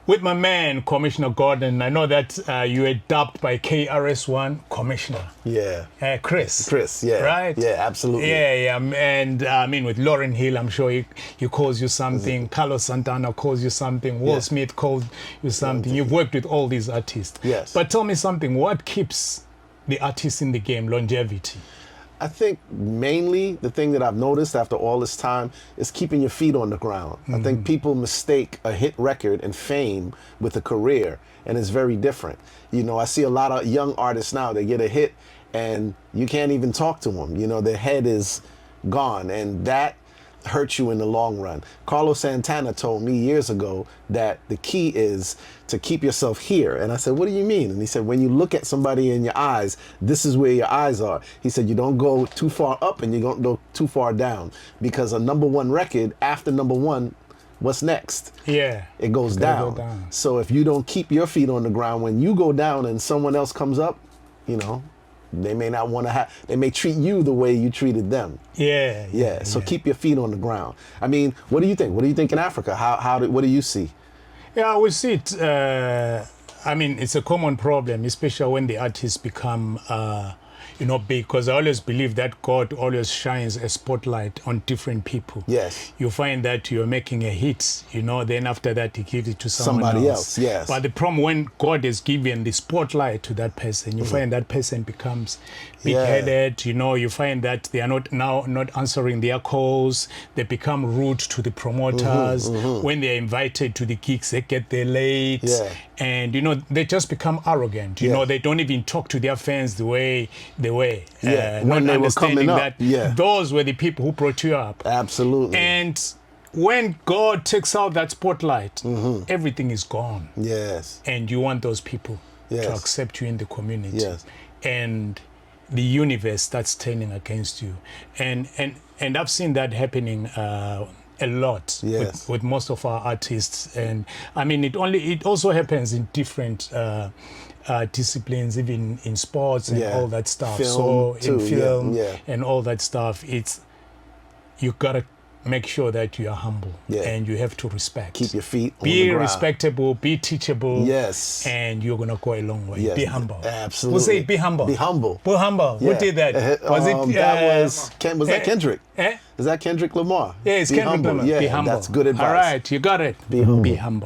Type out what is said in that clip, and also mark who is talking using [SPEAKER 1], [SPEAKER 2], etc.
[SPEAKER 1] with my man, Commissioner Gordon. I know that you were dubbed by KRS-One Commissioner.
[SPEAKER 2] Yeah.
[SPEAKER 1] Chris.
[SPEAKER 2] Chris, yeah.
[SPEAKER 1] Right?
[SPEAKER 2] Yeah, absolutely.
[SPEAKER 1] Yeah. And I mean, with Lauryn Hill, I'm sure he calls you something. Carlos Santana calls you something. Will Smith calls you something. You've worked with all these artists.
[SPEAKER 2] Yes.
[SPEAKER 1] But tell me something. What keeps the artists in the game longevity?
[SPEAKER 2] I think mainly the thing that I've noticed after all this time is keeping your feet on the ground. I think people mistake a hit record and fame with a career, and it's very different. You know, I see a lot of young artists now, they get a hit and you can't even talk to them. You know, their head is gone, and that hurts you in the long run. Carlos Santana told me years ago that the key is to keep yourself here. And I said, what do you mean? And he said, when you look at somebody in your eyes, this is where your eyes are. He said, you don't go too far up and you don't go too far down, because a #1 record after #1, what's next?
[SPEAKER 1] Yeah.
[SPEAKER 2] It goes down. So if you don't keep your feet on the ground, when you go down and someone else comes up, you know, they may not want to they may treat you the way you treated them.
[SPEAKER 1] Yeah.
[SPEAKER 2] So keep your feet on the ground. I mean, what do you think? What do you think in Africa? What do you see?
[SPEAKER 1] Yeah, we see it. I mean, it's a common problem, especially when the artists become, big. Because I always believe that God always shines a spotlight on different people.
[SPEAKER 2] Yes.
[SPEAKER 1] You find that you're making a hit, then after that, he gives it to
[SPEAKER 2] somebody else. Yes.
[SPEAKER 1] But the problem when God has given the spotlight to that person, you find that person becomes big-headed. You find that they are not answering their calls. They become rude to the promoters. When they're invited to the gigs, they get there late.
[SPEAKER 2] Yeah.
[SPEAKER 1] And they just become arrogant. They don't even talk to their fans the way they were.
[SPEAKER 2] When they were coming up.
[SPEAKER 1] That those were the people who brought you up.
[SPEAKER 2] Absolutely.
[SPEAKER 1] And when God takes out that spotlight, everything is gone.
[SPEAKER 2] Yes.
[SPEAKER 1] And you want those people to accept you in the community.
[SPEAKER 2] Yes.
[SPEAKER 1] And the universe starts turning against you. And I've seen that happening a lot with most of our artists. And I mean, it also happens in different disciplines, even in sports and all that stuff.
[SPEAKER 2] Film
[SPEAKER 1] in film
[SPEAKER 2] yeah.
[SPEAKER 1] and all that stuff, you gotta make sure that you are humble and you have to respect.
[SPEAKER 2] Keep your feet on
[SPEAKER 1] the ground. Be respectable, be teachable.
[SPEAKER 2] Yes.
[SPEAKER 1] And you're gonna go a long way.
[SPEAKER 2] Yes.
[SPEAKER 1] Be humble.
[SPEAKER 2] Absolutely.
[SPEAKER 1] We'll say be humble.
[SPEAKER 2] Be humble.
[SPEAKER 1] Be humble.
[SPEAKER 2] Yeah.
[SPEAKER 1] Who did that? Was
[SPEAKER 2] that Kendrick? Is that Kendrick Lamar?
[SPEAKER 1] Yeah, it's Kendrick Lamar.
[SPEAKER 2] Yeah,
[SPEAKER 1] be humble.
[SPEAKER 2] that's good advice.
[SPEAKER 1] All right, you got it.
[SPEAKER 2] Be humble.
[SPEAKER 1] Be humble.